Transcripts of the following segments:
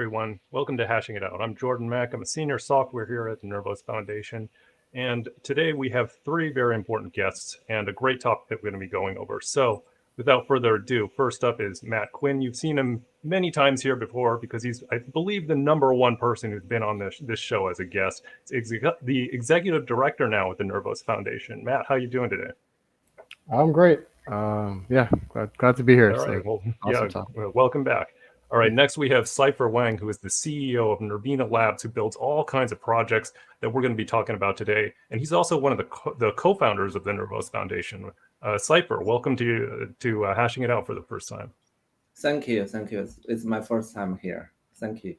everyone. Welcome to Hashing It Out. I'm Jordan Mack. I'm a senior software here at the Nervos Foundation. And today we have three very important guests and a great topic that we're going to be going over. So without further ado, first up is Matt Quinn. You've seen him many times here before because he's, I believe, the number one person who's been on this show as a guest. He's the executive director now at the Nervos Foundation. Matt, how are you doing today? I'm great. Yeah, glad to be here. All right. So, well, awesome welcome back. All right, next we have Cipher Wang, who is the CEO of Nervina Labs, who builds all kinds of projects that we're going to be talking about today. And he's also one of the co-founders of the Nervos Foundation. Cipher, welcome to Hashing It Out for the first time. Thank you. It's my first time here. Thank you.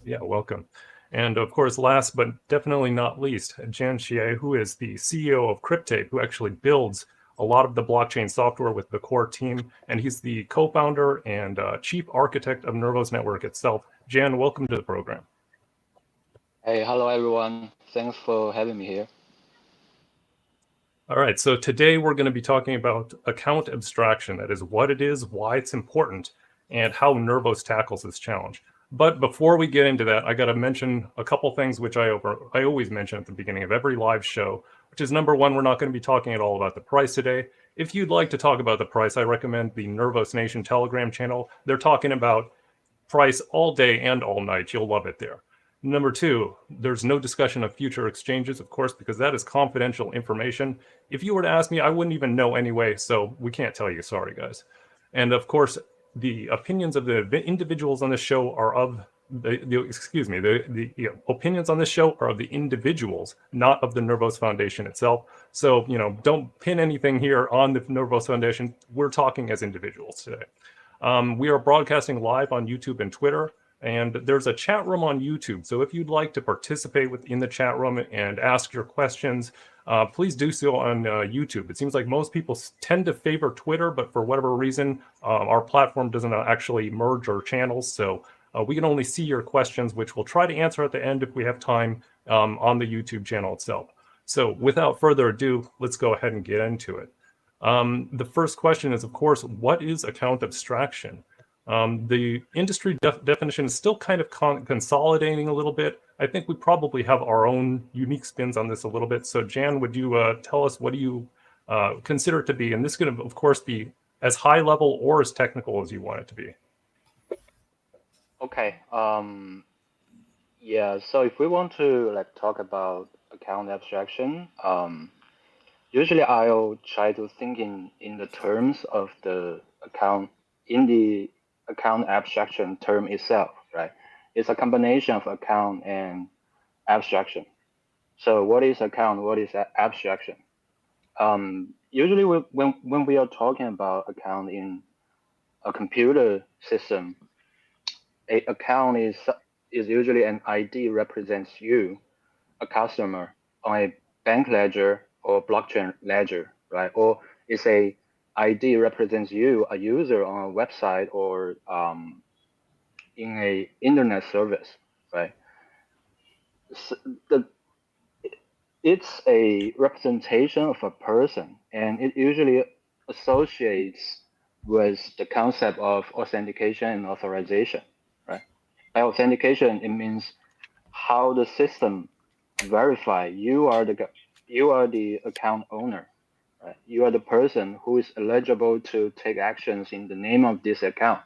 Yeah, welcome. And of course, last but definitely not least, Jan Xie, who is the CEO of Cryptape, who actually builds a lot of the blockchain software with the core team, and he's the co-founder and chief architect of Nervos Network itself. Jan, welcome to the program. Hey, hello everyone. Thanks for having me here. All right, so today we're going to be talking about account abstraction. That is what it is, why it's important, and how Nervos tackles this challenge. But before we get into that, I got to mention a couple things which I always mention at the beginning of every live show, which is number one, we're not going to be talking at all about the price today. If you'd like to talk about the price, I recommend the Nervos Nation Telegram channel. They're talking about price all day and all night. You'll love it there. Number two, there's no discussion of future exchanges, of course, because that is confidential information. If you were to ask me, I wouldn't even know anyway, so we can't tell you. Sorry, guys. And of course, the opinions of the individuals on this show are of the opinions on this show are of the individuals, not of the Nervos Foundation itself. So, don't pin anything here on the Nervos Foundation. We're talking as individuals today. We are broadcasting live on YouTube and Twitter, and there's a chat room on YouTube. So if you'd like to participate in the chat room and ask your questions, please do so on YouTube. It seems like most people tend to favor Twitter, but for whatever reason, our platform doesn't actually merge our channels. So we can only see your questions, which we'll try to answer at the end if we have time on the YouTube channel itself. So without further ado, let's go ahead and get into it. The first question is, of course, what is account abstraction? The industry definition is still kind of consolidating a little bit. I think we probably have our own unique spins on this a little bit. So Jan, would you tell us what do you consider it to be? And this can, of course, be as high level or as technical as you want it to be. Okay. Yeah. So if we want to talk about account abstraction, usually I'll try to think in the terms of the account in the account abstraction term itself, right? It's a combination of account and abstraction. So what is account? What is abstraction? Usually when we are talking about account in a computer system, an account is usually an ID represents you, a customer, on a bank ledger or blockchain ledger, right? Or it's a ID represents you, a user on a website or in a internet service, right? So it's a representation of a person, and it usually associates with the concept of authentication and authorization, right? By authentication, it means how the system verify you are the account owner. Right? You are the person who is eligible to take actions in the name of this account.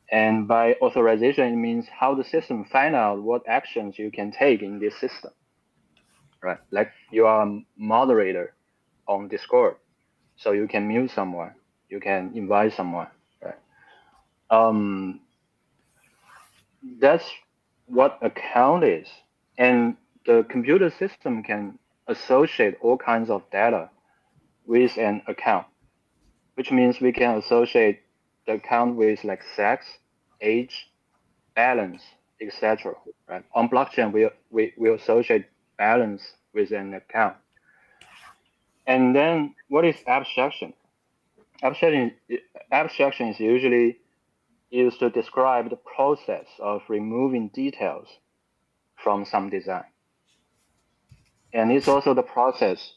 And by authorization, it means how the system find out what actions you can take in this system. Right? Like you are a moderator on Discord, so you can mute someone, you can invite someone. Right? That's what account is. And the computer system can associate all kinds of data with an account, which means we can associate the account with sex, age, balance, etc. Right? On blockchain, we associate balance with an account. And then what is abstraction? Abstraction is usually used to describe the process of removing details from some design. And it's also the process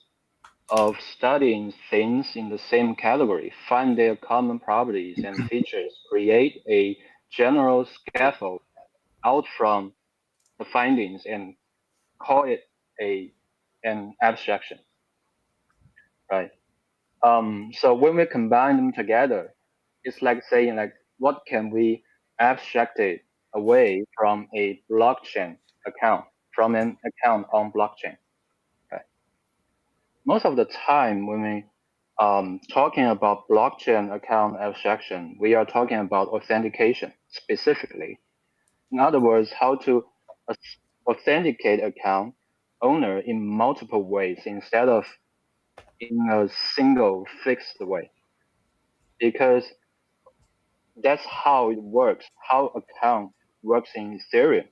of studying things in the same category, find their common properties and features, create a general scaffold out from the findings and call it an abstraction, right? So when we combine them together, it's like saying like, what can we abstract it away from a blockchain account, from an account on blockchain, right? Most of the time when we talking about blockchain account abstraction, we are talking about authentication specifically. In other words, how to authenticate account owner in multiple ways instead of in a single fixed way. Because that's how it works, how account works in Ethereum.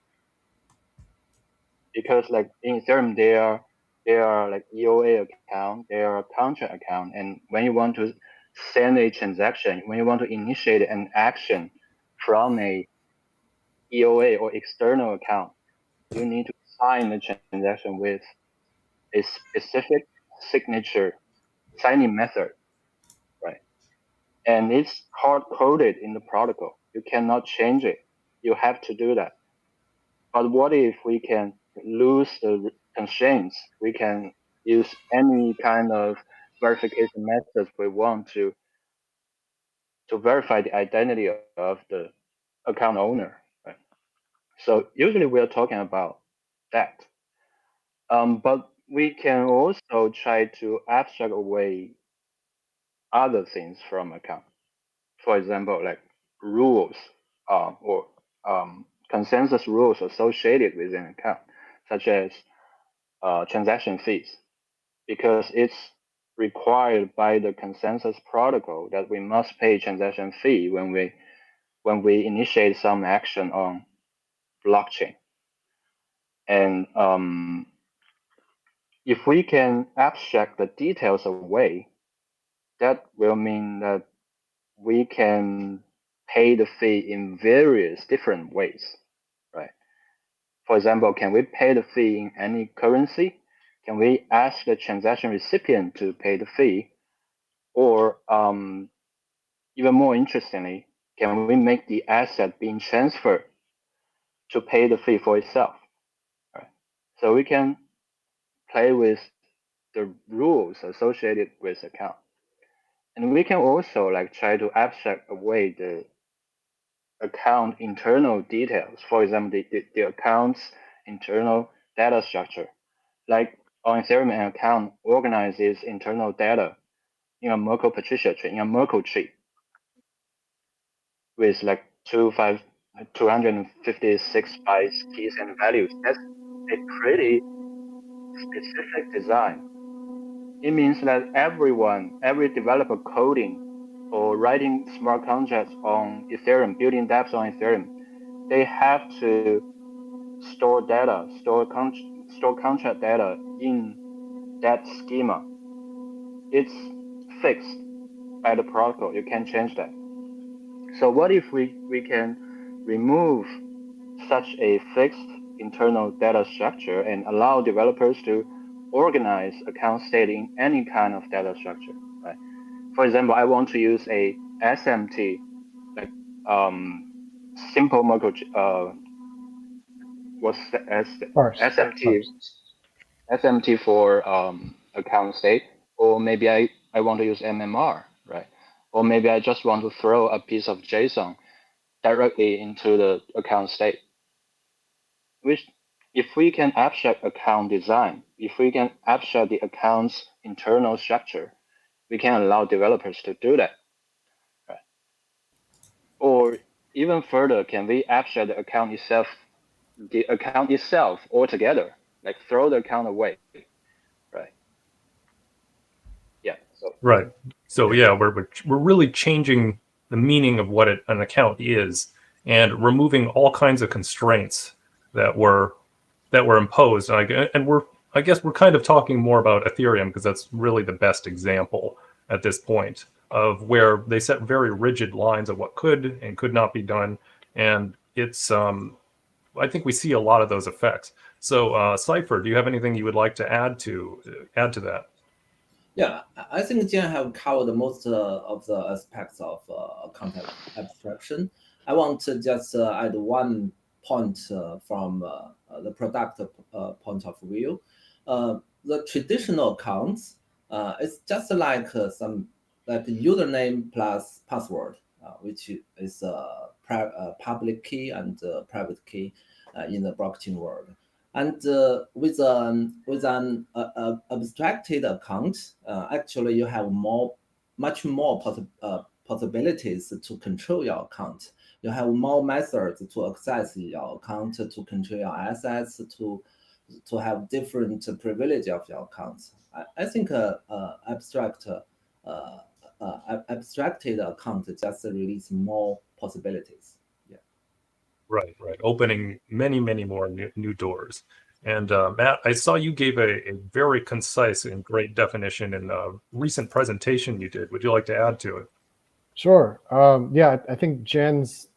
Because like in Ethereum, there are like EOA account, there are contract account, and when you want to send a transaction, when you want to initiate an action from a EOA or external account, you need to sign the transaction with a specific signature signing method, right? And it's hard coded in the protocol. You cannot change it. You have to do that. But what if we can lose the constraints? We can use any kind of verification methods we want to verify the identity of the account owner, right? So usually we are talking about that. But we can also try to abstract away other things from account. For example, like rules or consensus rules associated with an account, such as transaction fees, because it's required by the consensus protocol that we must pay transaction fee when we initiate some action on blockchain. And if we can abstract the details away, that will mean that we can pay the fee in various different ways, right? For example, can we pay the fee in any currency? Can we ask the transaction recipient to pay the fee? Or even more interestingly, can we make the asset being transferred to pay the fee for itself? Right? So we can play with the rules associated with account. And we can also like try to abstract away the account internal details. For example, the account's internal data structure. Like on Ethereum, an account organizes internal data in a Merkle Patricia tree, in a Merkle tree, with like 256 bytes, keys, and values. That's a pretty specific design. It means that every developer coding or writing smart contracts on Ethereum, building dApps on Ethereum, they have to store data, store contract data in that schema. It's fixed by the protocol. You can't change that. So what if we can remove such a fixed internal data structure and allow developers to organize account state in any kind of data structure, right? For example, I want to use a SMT, like simple Merkle, what's SMT? SMT for account state, or maybe I want to use MMR, right? Or maybe I just want to throw a piece of JSON directly into the account state. Which, if we can abstract account design, if we can abstract the account's internal structure, we can allow developers to do that, right? Or even further, can we abstract the account itself altogether, like throw the account away, right? Yeah. So. Right. So yeah, we're really changing the meaning of what an account is and removing all kinds of constraints that were imposed. And I guess we're kind of talking more about Ethereum because that's really the best example at this point of where they set very rigid lines of what could and could not be done. And it's I think we see a lot of those effects. So Cipher, do you have anything you would like to add to that? Yeah, I think Jan have covered most of the aspects of content abstraction. I want to just add one point from the product point of view. The traditional accounts, it's just like like username plus password, which is a public key and private key in the blockchain world. And with an abstracted account, actually you have much more possibilities to control your account. You have more methods to access your account, to control your assets, to have different privilege of your accounts. I think abstracted account just release more possibilities. Yeah. Right. Opening many more new doors. And Matt, I saw you gave a very concise and great definition in a recent presentation you did. Would you like to add to it? Sure. Yeah, I think Jan's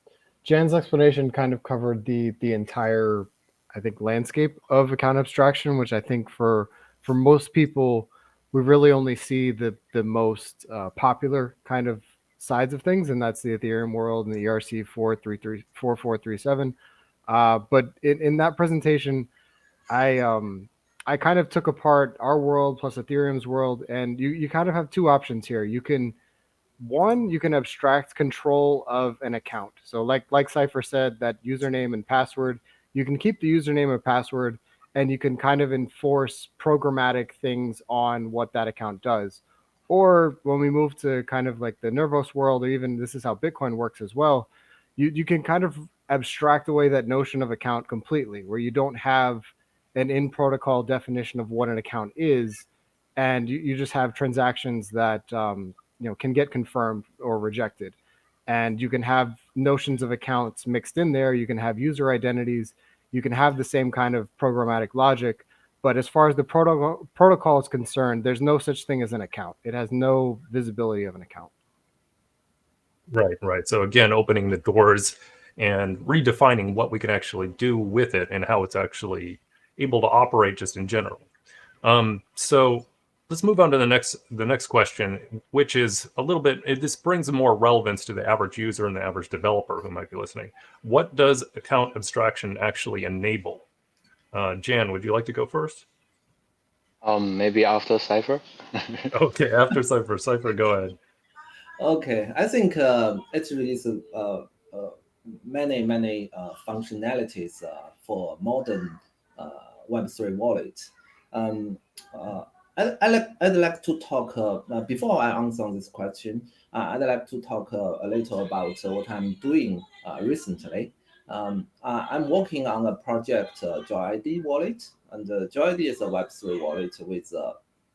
explanation kind of covered the entire, I think, landscape of account abstraction, which I think for most people, we really only see the most popular kind of sides of things, and that's the Ethereum world and the ERC 4437. But in that presentation, I kind of took apart our world plus Ethereum's world, and you kind of have two options here. You can abstract control of an account. So like Cipher said, that username and password, you can keep the username and password, and you can kind of enforce programmatic things on what that account does. Or when we move to kind of like the Nervos world, or even this is how Bitcoin works as well, you can kind of abstract away that notion of account completely, where you don't have an in-protocol definition of what an account is, and you just have transactions that can get confirmed or rejected. And you can have notions of accounts mixed in there. You can have user identities. You can have the same kind of programmatic logic. But as far as the protocol is concerned, there's no such thing as an account. It has no visibility of an account. Right. So again, opening the doors and redefining what we can actually do with it and how it's actually able to operate just in general. So let's move on to the next question, which is a little bit, this brings more relevance to the average user and the average developer who might be listening. What does account abstraction actually enable? Jan, would you like to go first? Maybe after Cipher. Okay, after Cipher. Cipher, go ahead. Okay, I think it releases many functionalities for modern Web3 wallet. I'd like to talk before I answer this question. I'd like to talk a little about what I'm doing recently. I'm working on a project, JoyID wallet, and JoyID is a Web3 wallet with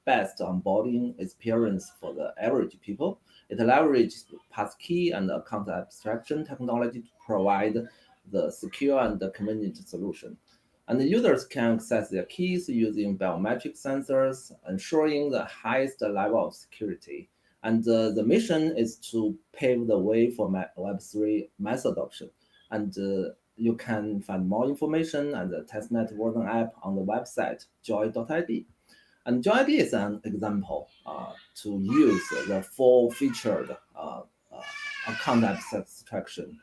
best onboarding experience for the average people. It leverages passkey and account abstraction technology to provide the secure and the convenient solution. And the users can access their keys using biometric sensors, ensuring the highest level of security. And the mission is to pave the way for Web3 mass adoption. And you can find more information and the testnet version app on the website joy.id. And JoyID is an example to use the full-featured account abstraction.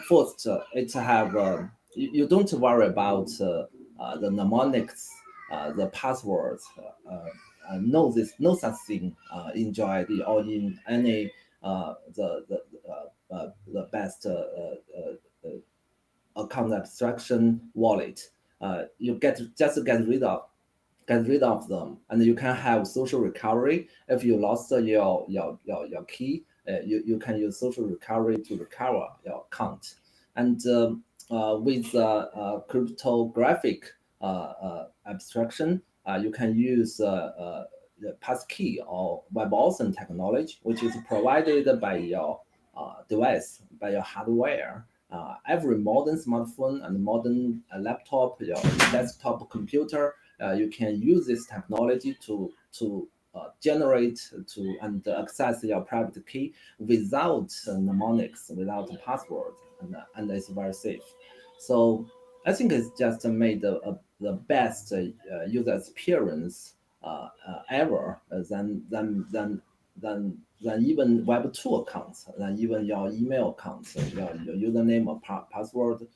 First, it have you don't worry about the mnemonics, the passwords. No such thing in JoyID or in any the best account abstraction wallet. You just get rid of them, and you can have social recovery. If you lost your key, you can use social recovery to recover your account. And with cryptographic abstraction, you can use the passkey or WebAuthn technology, which is provided by your device, by your hardware. Every modern smartphone and modern laptop, your desktop computer, you can use this technology to generate and access your private key without mnemonics, without a password, and it's very safe. So I think it's just made the best user experience ever than even Web2 accounts, than even your email accounts, your username or password.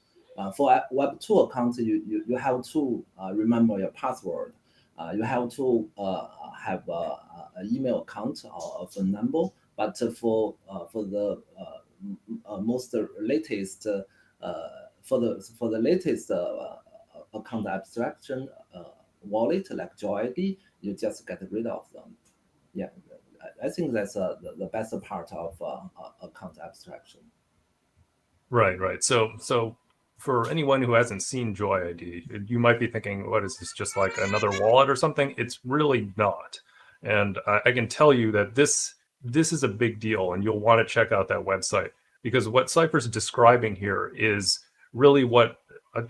For Web2 account, you have to remember your password. You have to have an email account or a phone number. But for the most latest for the latest account abstraction wallet like JoyID, you just get rid of them. Yeah, I think that's the best part of account abstraction. Right. So for anyone who hasn't seen JoyID, you might be thinking, what is this, just like another wallet or something? It's really not. And I can tell you that this is a big deal, and you'll want to check out that website, because what Cipher's describing here is really what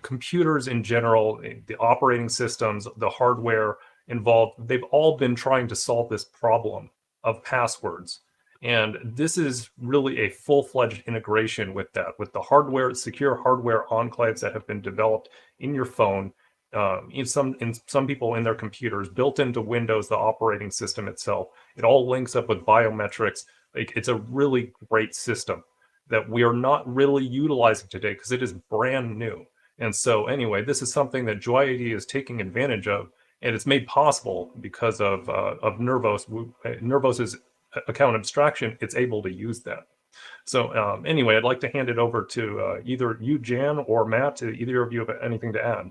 computers in general, the operating systems, the hardware involved, they've all been trying to solve this problem of passwords. And this is really a full-fledged integration with that, with the hardware, secure hardware enclaves that have been developed in your phone, in some people in their computers, built into Windows, the operating system itself. It all links up with biometrics. Like, it's a really great system that we are not really utilizing today because it is brand new. And so anyway, this is something that JoyID is taking advantage of, and it's made possible because of Nervos. Nervos's account abstraction, it's able to use that. So anyway, I'd like to hand it over to either you, Jan, or Matt. Either of you have anything to add?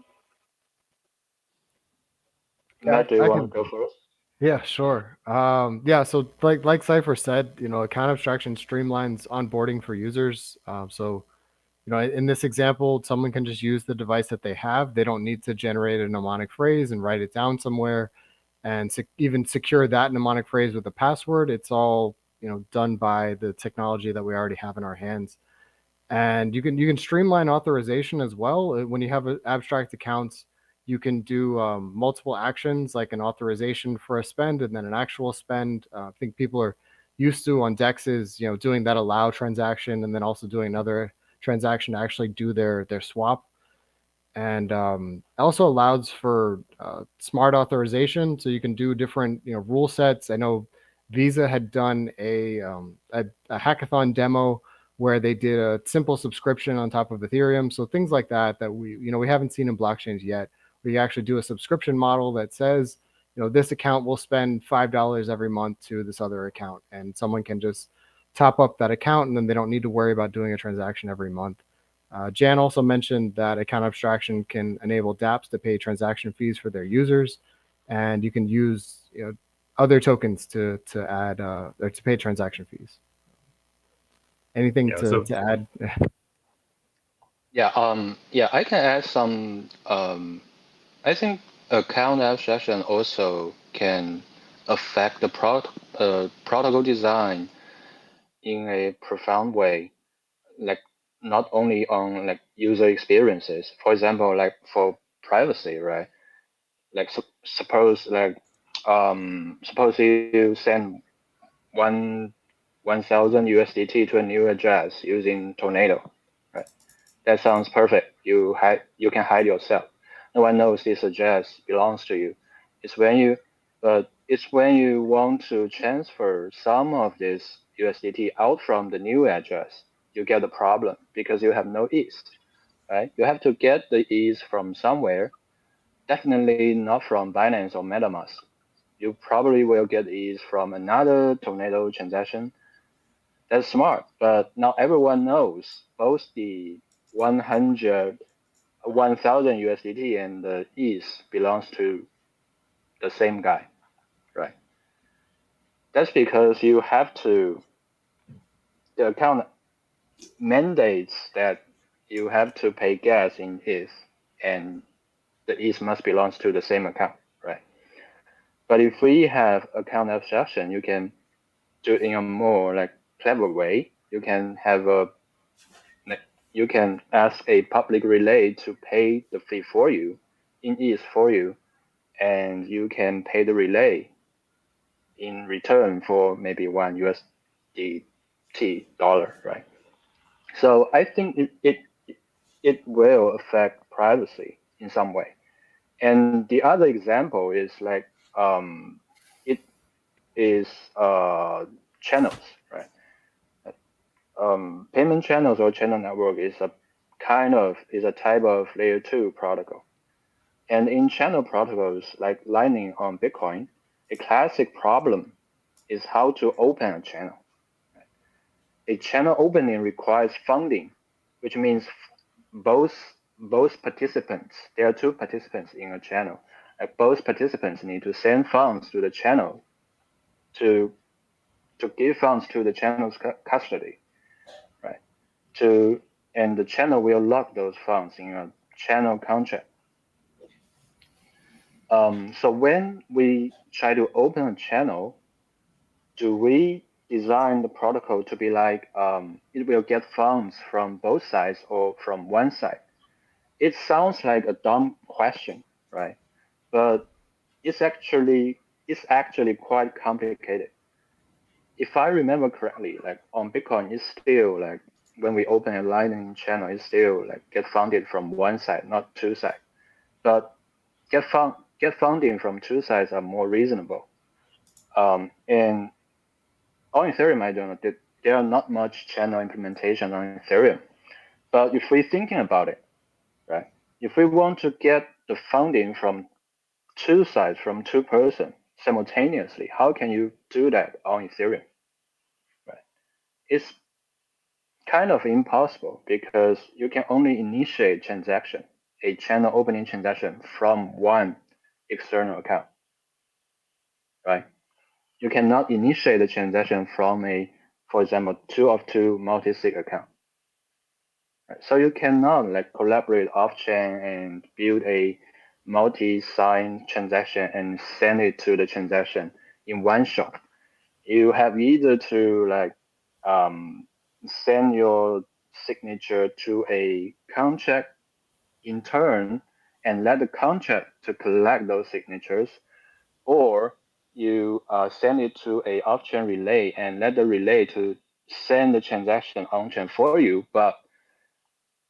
Matt, do you I want can- to go first? Yeah, sure. Yeah, so like Cipher said, account abstraction streamlines onboarding for users. So, in this example, someone can just use the device that they have. They don't need to generate a mnemonic phrase and write it down somewhere, and even secure that mnemonic phrase with a password. It's all done by the technology that we already have in our hands. And you can streamline authorization as well. When you have abstract accounts, you can do multiple actions, like an authorization for a spend and then an actual spend. I think people are used to on dexes, doing that allow transaction and then also doing another transaction to actually do their swap. And also allows for smart authorization, so you can do different rule sets. I know Visa had done a hackathon demo where they did a simple subscription on top of Ethereum. So things like that we haven't seen in blockchains yet. We actually do a subscription model that says, this account will spend $5 every month to this other account, and someone can just top up that account, and then they don't need to worry about doing a transaction every month. Jan also mentioned that account abstraction can enable dApps to pay transaction fees for their users, and you can use other tokens to add or to pay transaction fees. Anything to add? Yeah, I can add some. I think account abstraction also can affect the protocol design in a profound way, like not only on like user experiences. For example, like for privacy, right? Like suppose you send 1,000 USDT to a new address using Tornado, right? That sounds perfect. You can hide yourself. No one knows this address belongs to you. It's when you want to transfer some of this USDT out from the new address, you get the problem because you have no ease, right? You have to get the ease from somewhere. Definitely not from Binance or MetaMask. You probably will get ease from another Tornado transaction. That's smart, but not everyone knows both the 1,000 USDT and the ease belongs to the same guy, right? That's because the account mandates that you have to pay gas in ETH, and the ETH must belong to the same account, right? But if we have account abstraction, you can do it in a more like clever way. You can ask a public relay to pay the fee for you in ETH for you, and you can pay the relay in return for maybe $1 USDT, right? So I think it will affect privacy in some way. And the other example is like it is channels, right? Payment channels or channel network is a kind of is a type of layer 2 protocol. And in channel protocols like Lightning on Bitcoin, a classic problem is how to open a channel. A channel opening requires funding, which means both participants, there are two participants in a channel, both participants need to send funds to the channel to give funds to the channel's custody, right? And the channel will lock those funds in a channel contract. So when we try to open a channel, do we design the protocol to be like it will get funds from both sides or from one side? It sounds like a dumb question, right? But it's actually quite complicated. If I remember correctly, like on Bitcoin, it's still like when we open a Lightning channel, it's still like get funded from one side, not two sides. But get funding from two sides are more reasonable. And on Ethereum, I don't know, there are not much channel implementation on Ethereum. But if we're thinking about it, right? If we want to get the funding from two sides, from two persons simultaneously, how can you do that on Ethereum? Right? It's kind of impossible because you can only initiate transaction, a channel opening transaction from one external account, right? You cannot initiate the transaction from for example, 2 of 2 multi-sig account. Right? So you cannot like collaborate off-chain and build a multi-sign transaction and send it to the transaction in one shot. You have either to like send your signature to a contract in turn and let the contract to collect those signatures, or you send it to a off-chain relay and let the relay to send the transaction on-chain for you. But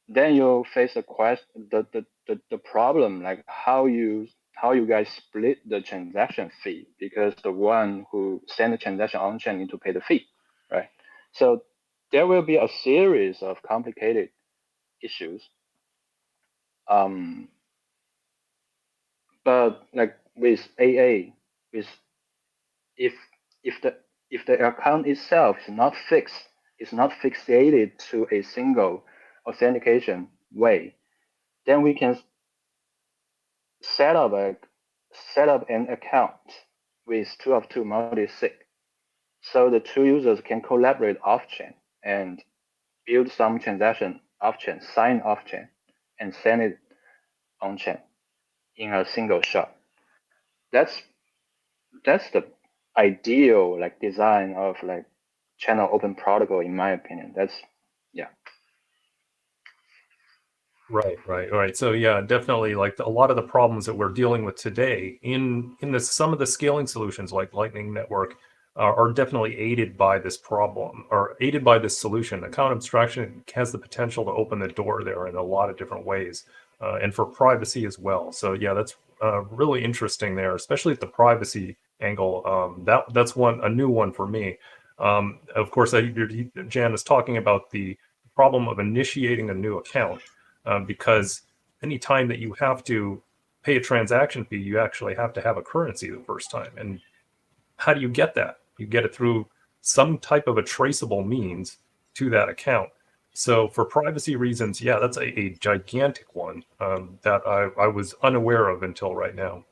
then you'll face the problem, like how you guys split the transaction fee, because the one who send the transaction on-chain need to pay the fee, right? So there will be a series of complicated issues. But like with AA, if the account itself is not fixed, it's not fixated to a single authentication way, then we can set up an account with 2 of 2 multi-sig, so the two users can collaborate off-chain and build some transaction off-chain, sign off-chain, and send it on-chain in a single shot. That's the ideal like design of like channel open protocol, in my opinion. That's yeah. Right. So yeah, definitely like a lot of the problems that we're dealing with today in some of the scaling solutions like Lightning Network are definitely aided by this problem or aided by this solution. Account abstraction has the potential to open the door there in a lot of different ways, and for privacy as well. So yeah, that's really interesting there, especially at the privacy angle. That's a new one for me. Of course, Jan is talking about the problem of initiating a new account. Because anytime that you have to pay a transaction fee, you actually have to have a currency the first time. And how do you get that? You get it through some type of a traceable means to that account. So for privacy reasons, yeah, that's a gigantic one that I was unaware of until right now.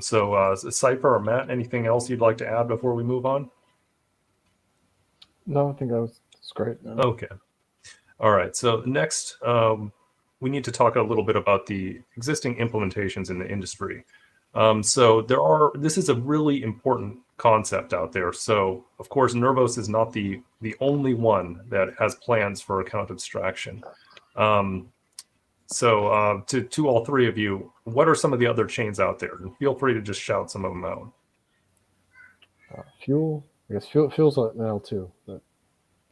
So Cipher or Matt, anything else you'd like to add before we move on? No, I think that's great. Okay. All right. So next, we need to talk a little bit about the existing implementations in the industry. So this is a really important concept out there. So of course, Nervos is not the only one that has plans for account abstraction. So to all three of you, what are some of the other chains out there? And feel free to just shout some of them out. Fuel, I guess Fuel's an L2, but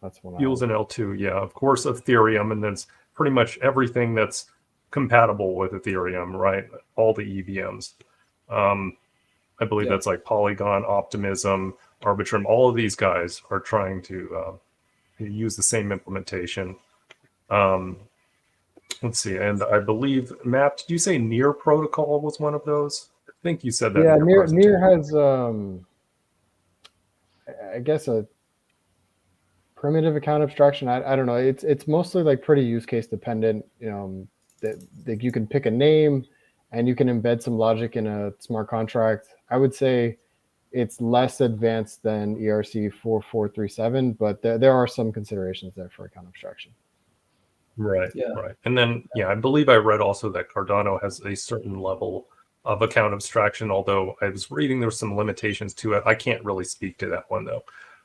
that's one. Fuel's an L2, yeah, of course, Ethereum, and that's pretty much everything that's compatible with Ethereum, right? All the EVMs. I believe that's like Polygon, Optimism, Arbitrum. All of these guys are trying to use the same implementation. Let's see, and I believe, Matt, did you say Near Protocol was one of those? I think you said that. Yeah, in your Near presentation. has I guess a primitive account abstraction. I don't know. It's mostly like pretty use case dependent. That you can pick a name and you can embed some logic in a smart contract. I would say it's less advanced than ERC 4437, but there are some considerations there for account abstraction. Right, Yeah. right. And then, yeah, I believe I read also that Cardano has a certain level of account abstraction, although I was reading there's some limitations to it. I can't really speak to that one, though.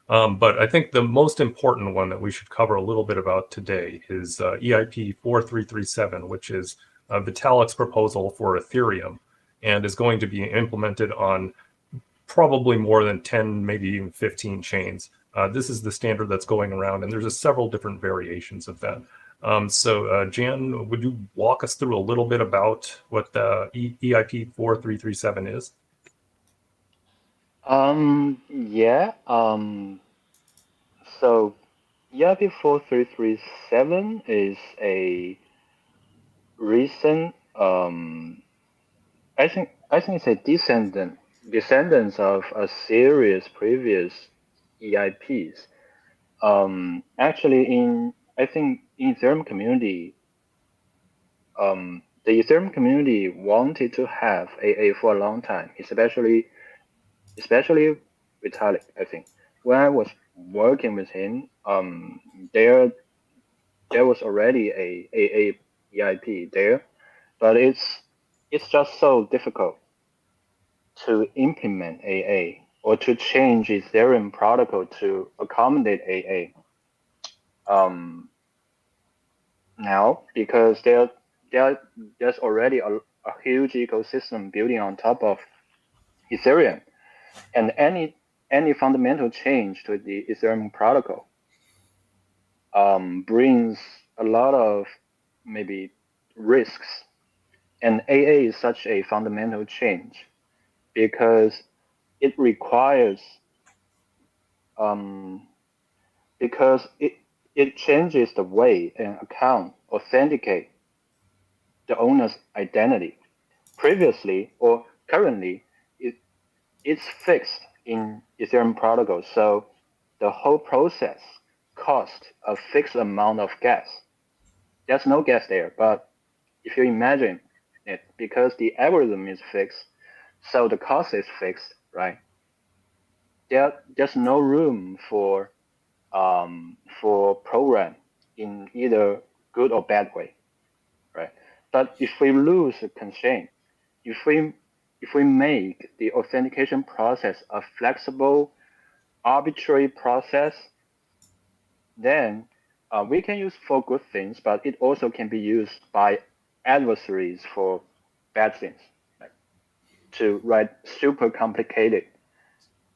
But I think the most important one that we should cover a little bit about today is EIP 4337, which is Vitalik's proposal for Ethereum and is going to be implemented on probably more than 10, maybe even 15 chains. This is the standard that's going around, and there's several different variations of that. So Jan, would you walk us through a little bit about what the EIP 4337 is? Yeah. So EIP 4337 is a recent I think it's a descendants of a series previous EIPs. Actually, I think in Ethereum community, the Ethereum community wanted to have AA for a long time, especially Vitalik. I think when I was working with him, there was already a AA EIP there, but it's just so difficult to implement AA or to change Ethereum protocol to accommodate AA. Now, because there's already a huge ecosystem building on top of Ethereum, and any fundamental change to the Ethereum protocol brings a lot of maybe risks, and AA is such a fundamental change because it requires because it changes the way an account authenticate the owner's identity. Previously or currently, it's fixed in Ethereum protocol, so the whole process costs a fixed amount of gas. There's no gas there, but if you imagine it, because the algorithm is fixed, so the cost is fixed, right? There's no room for program in either good or bad way, right? But if we lose a constraint, if we make the authentication process a flexible, arbitrary process, then we can use for good things, but it also can be used by adversaries for bad things, like to write super complicated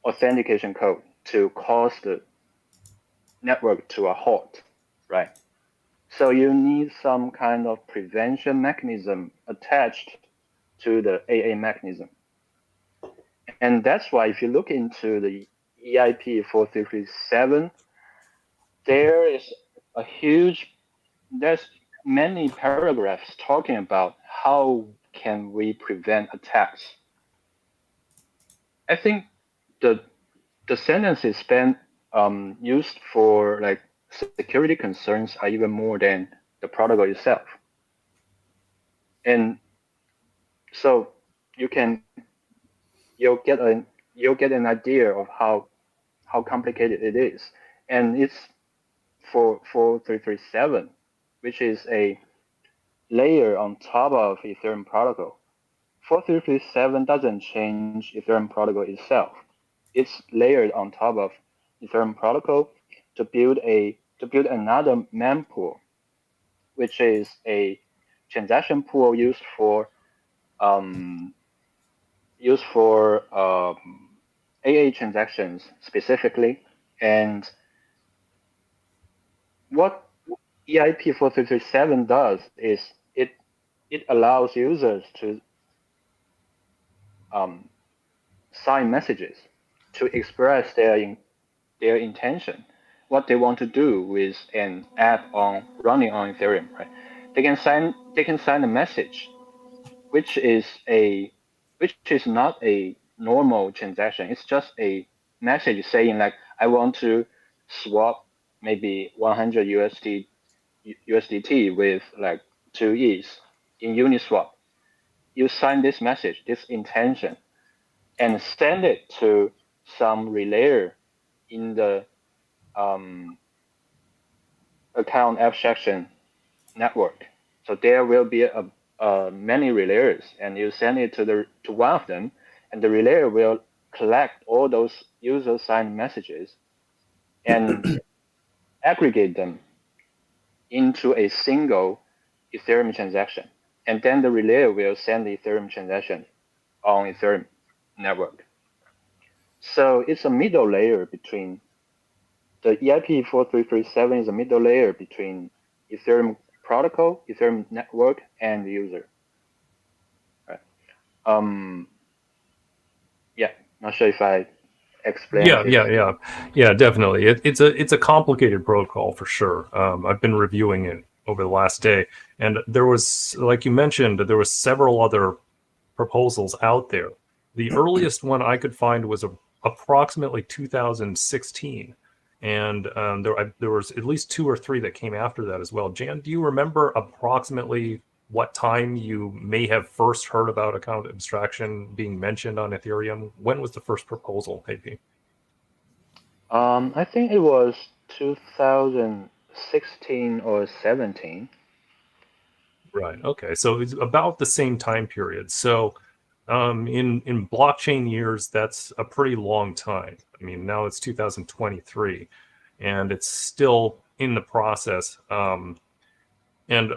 authentication code to cause the network to a halt, right? So you need some kind of prevention mechanism attached to the AA mechanism. And that's why if you look into the EIP 4337, there's many paragraphs talking about how can we prevent attacks. I think the sentences spent used for like security concerns are even more than the protocol itself. And so you'll get an idea of how complicated it is. And it's for 4337, which is a layer on top of Ethereum protocol. 4337 doesn't change Ethereum protocol itself. It's layered on top of Ethereum protocol to build another mempool, which is a transaction pool used for AA transactions specifically. And what EIP 4337 does is it allows users to sign messages to express their intention, what they want to do with an app running on Ethereum, right? they can sign a message, which is not a normal transaction. It's just a message saying like, I want to swap maybe 100 USDT with like 2 ETH in Uniswap. You sign this message, this intention, and send it to some relayer in the account abstraction network. So there will be many relayers, and you send it to one of them, and the relayer will collect all those user signed messages and aggregate them into a single Ethereum transaction. And then the relayer will send the Ethereum transaction on Ethereum network. So it's a middle layer between the EIP 4337 is a middle layer between Ethereum protocol, Ethereum network, and the user. Right. Yeah, not sure if I explained. Yeah, definitely. It's a complicated protocol for sure. I've been reviewing it over the last day, and there was, like you mentioned, there was several other proposals out there. The earliest one I could find was approximately 2016, and there was at least 2 or 3 that came after that as well. Jan, do you remember approximately what time you may have first heard about account abstraction being mentioned on Ethereum? When was the first proposal, maybe? I think it was 2016 or 17. Right. Okay. So it's about the same time period. So in blockchain years, that's a pretty long time. I mean, now it's 2023, and it's still in the process. And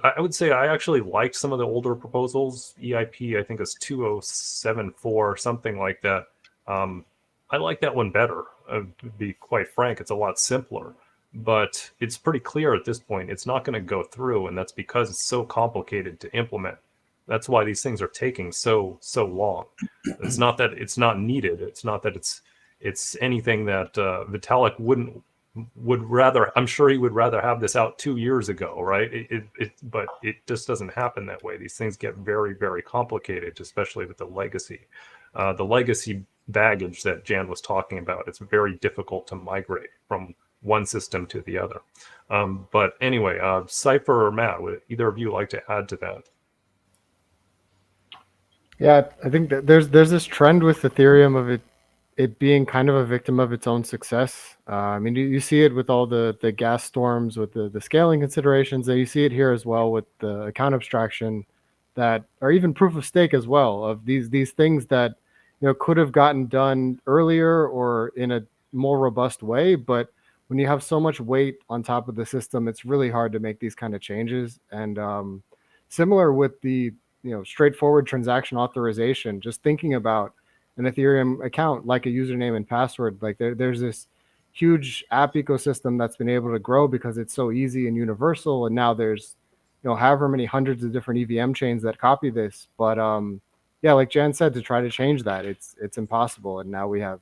I would say I actually liked some of the older proposals. EIP, I think, is 2074, something like that. I like that one better. To be quite frank, it's a lot simpler. But it's pretty clear at this point it's not going to go through, and that's because it's so complicated to implement. That's why these things are taking so long. It's not that it's not needed. It's not that it's anything that Vitalik would rather. I'm sure he would rather have this out 2 years ago, right? But it just doesn't happen that way. These things get very, very complicated, especially with the legacy baggage that Jan was talking about. It's very difficult to migrate from one system to the other. But anyway, Cipher or Matt, would either of you like to add to that? Yeah, I think that there's this trend with Ethereum of it being kind of a victim of its own success. I mean, you see it with all the gas storms, with the scaling considerations, and you see it here as well with the account abstraction, that or even proof of stake as well, of these things that could have gotten done earlier or in a more robust way. But when you have so much weight on top of the system, it's really hard to make these kind of changes. And similar with the straightforward transaction authorization, just thinking about an Ethereum account like a username and password, like there's this huge app ecosystem that's been able to grow because it's so easy and universal. And now there's however many hundreds of different EVM chains that copy this. But yeah, like Jan said, to try to change that, it's impossible. And now we have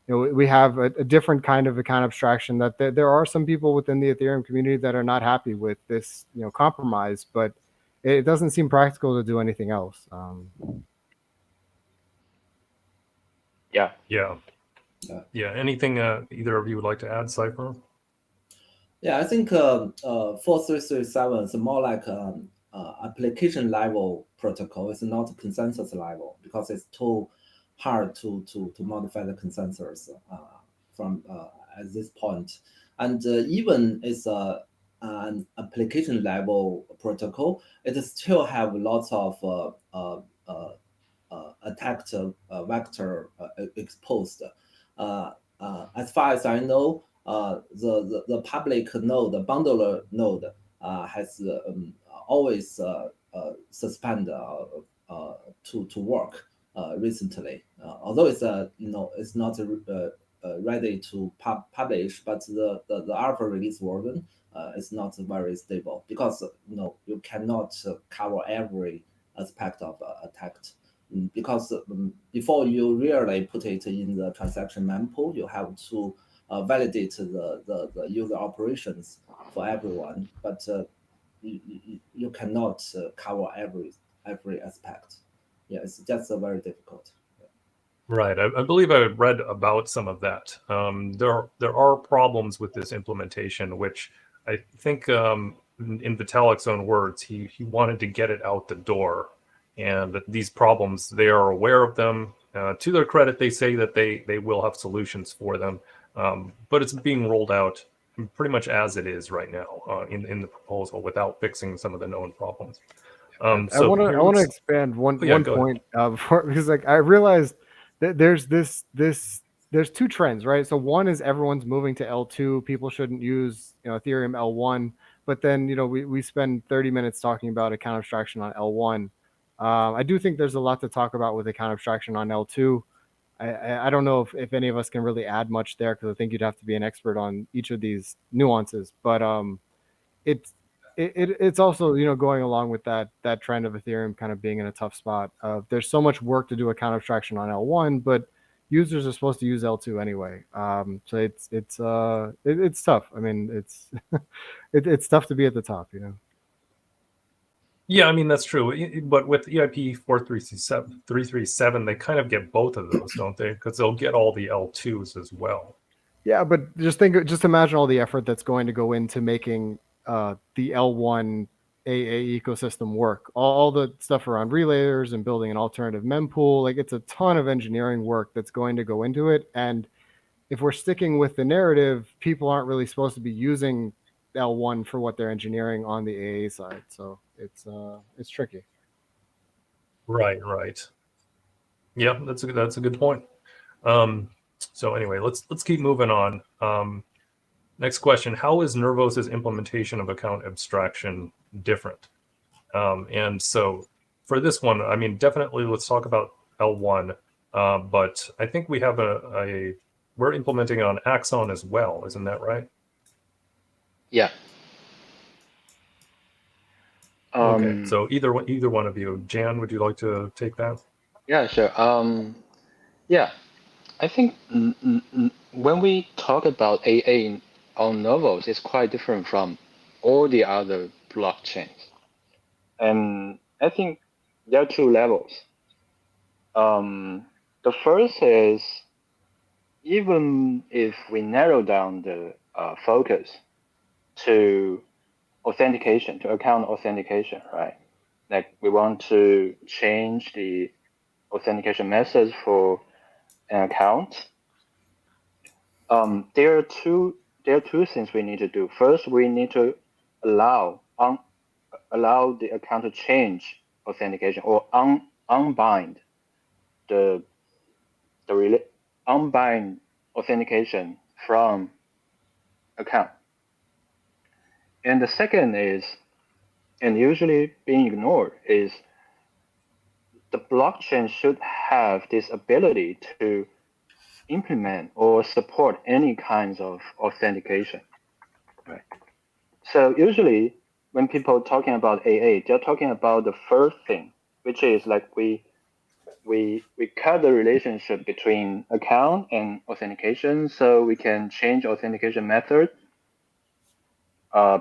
we have a different kind of account abstraction that there are some people within the Ethereum community that are not happy with this compromise, but it doesn't seem practical to do anything else. Yeah. Anything either of you would like to add, Cipher? Yeah, I think 4337 is more like application level protocol. It's not a consensus level because it's too hard to modify the consensus from at this point. And even it's an application level protocol, it still have lots of attacked vector exposed. As far as I know, the public node, the bundler node, has always suspended to work recently. Although it's it's not ready to publish, but the alpha release version is not very stable because you cannot cover every aspect of attacked. Because before you really put it in the transaction mempool, you have to validate the user operations for everyone. But you cannot cover every aspect. Yeah, it's just very difficult. Right. I believe I read about some of that. There are problems with this implementation, which I think, in Vitalik's own words, he wanted to get it out the door. And these problems, they are aware of them. To their credit, they say that they will have solutions for them. But it's being rolled out pretty much as it is right now in the proposal without fixing some of the known problems. I So want here, to let's- expand one Oh, yeah, one go ahead. point before, because like I realized that there's two trends, right? So one is everyone's moving to L2. People shouldn't use Ethereum L1, but then we spend 30 minutes talking about account abstraction on L1. I do think there's a lot to talk about with account abstraction on L2. I don't know if any of us can really add much there, because I think you'd have to be an expert on each of these nuances. But it's also going along with that trend of Ethereum kind of being in a tough spot. There's so much work to do account abstraction on L1, but users are supposed to use L2 anyway. So it's tough. I mean, it's tough to be at the top. Yeah, I mean, that's true. But with EIP 437, they kind of get both of those, don't they? Because they'll get all the L2s as well. Yeah, but just imagine all the effort that's going to go into making the L1 AA ecosystem work. All the stuff around relayers and building an alternative mempool. Like, it's a ton of engineering work that's going to go into it. And if we're sticking with the narrative, people aren't really supposed to be using L1 for what they're engineering on the AA side. So it's tricky. Right. Yeah, that's a good point. So anyway, let's keep moving on. Next question: how is Nervos's implementation of account abstraction different? And so for this one, I mean, definitely let's talk about L1. But I think we have we're implementing it on Axon as well, isn't that right? Yeah. Okay, so either one of you. Jan, would you like to take that? Yeah, sure. Yeah, I think when we talk about AA on Nervos, it's quite different from all the other blockchains. And I think there are two levels. The first is, even if we narrow down the focus to authentication, to account authentication, right? Like, we want to change the authentication methods for an account. There are two things we need to do. First, we need to allow the account to change authentication, or unbind unbind authentication from account. And the second is, and usually being ignored, is the blockchain should have this ability to implement or support any kinds of authentication, right? So usually when people are talking about AA, they're talking about the first thing, which is like we cut the relationship between account and authentication, so we can change authentication method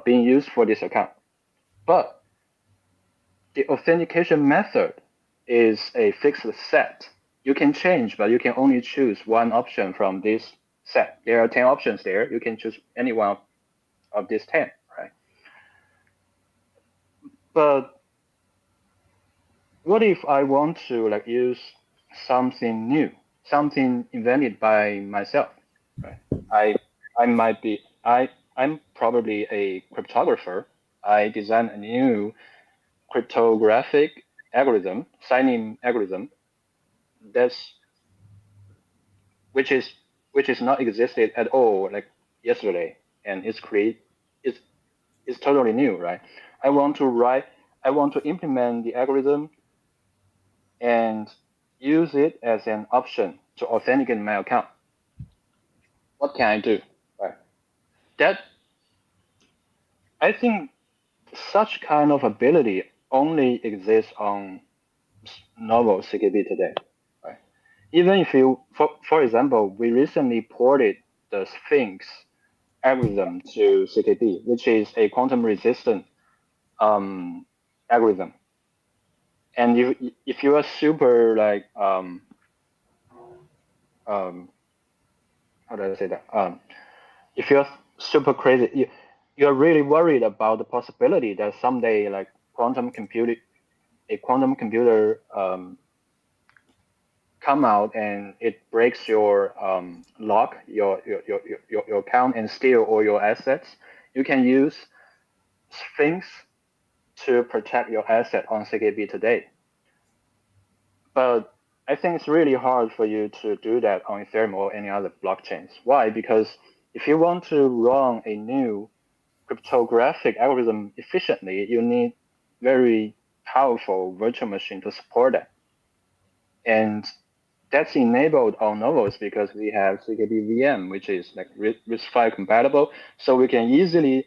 being used for this account. But the authentication method is a fixed set. You can change, but you can only choose one option from this set. There are 10 options there. You can choose any one of these 10, right? But what if I want to use something new, something invented by myself, right? I'm probably a cryptographer. I design a new cryptographic algorithm, signing algorithm, which is not existed at all like yesterday, and it's totally new, right? I want to implement the algorithm and use it as an option to authenticate my account. What can I do? Right. That, I think such kind of ability only exists on Nervos CKB today. Right. Even if for example, we recently ported the Sphinx algorithm to CKB, which is a quantum resistant algorithm. And if you are super like how do I say that? If you're super crazy, you're really worried about the possibility that someday like a quantum computer come out and it breaks your lock, your account and steal all your assets. You can use Sphinx to protect your asset on CKB today. But I think it's really hard for you to do that on Ethereum or any other blockchains. Why? Because if you want to run a new cryptographic algorithm efficiently, you need very powerful virtual machine to support that. And that's enabled on Nervos because we have CKB VM, which is like RISC-V compatible. So we can easily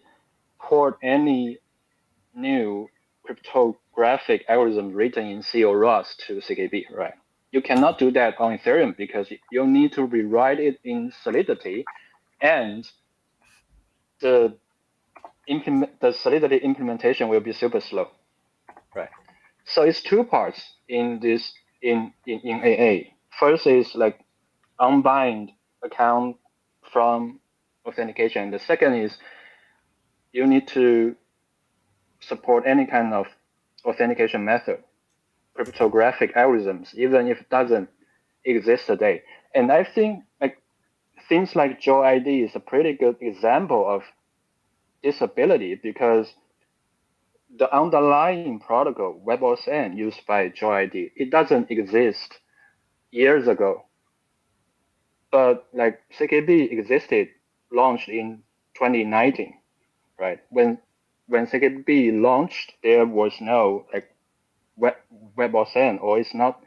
port any new cryptographic algorithm written in C or Rust to CKB, right? You cannot do that on Ethereum because you need to rewrite it in Solidity, and the Solidity implementation will be super slow, right? So it's two parts in this in AA. First is like unbind account from authentication. The second is you need to support any kind of authentication method, cryptographic algorithms, even if it doesn't exist today. And I think like things like JoyID is a pretty good example of this ability because the underlying protocol WebOSN used by JoyID, it doesn't exist years ago. But like CKB existed, launched in 2019, right? When CKB launched, there was no like WebOSN, or it's not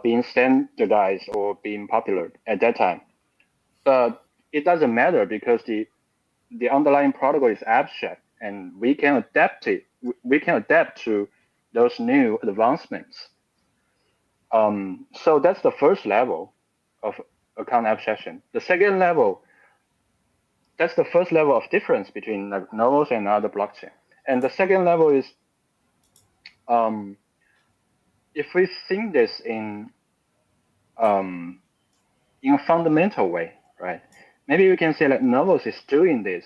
being standardized or being popular at that time. But it doesn't matter because the underlying protocol is abstract, and we can adapt it. We can adapt to those new advancements. So that's the first level of account abstraction. The second level, that's the first level of difference between like Nervos and other blockchain. And the second level is, if we think this in a fundamental way, right? Maybe we can say that Nervos is doing this.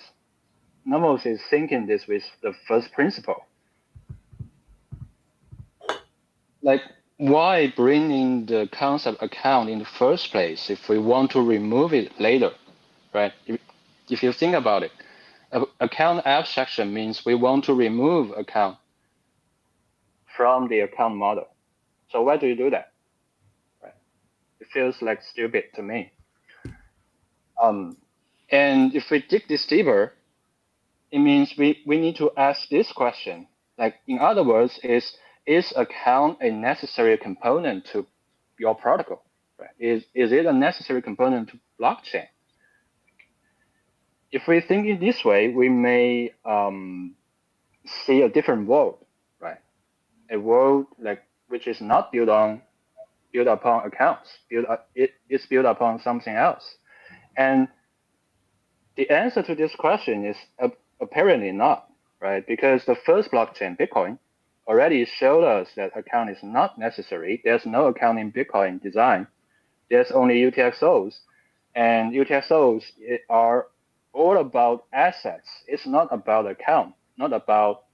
Nervos is thinking this with the first principle. Like, why bring in the concept account in the first place if we want to remove it later, right? If you think about it, account abstraction means we want to remove account from the account model. So why do you do that? Right? It feels like stupid to me. And if we dig this deeper, it means we need to ask this question. Like, in other words, is account a necessary component to your protocol? Right? Is it a necessary component to blockchain? If we think in this way, we may see a different world, right? A world like which is not built upon accounts. It is built upon something else. And the answer to this question is apparently not, right? Because the first blockchain, Bitcoin, already showed us that account is not necessary. There's no account in Bitcoin design. There's only UTXOs. And UTXOs are all about assets. It's not about account, not about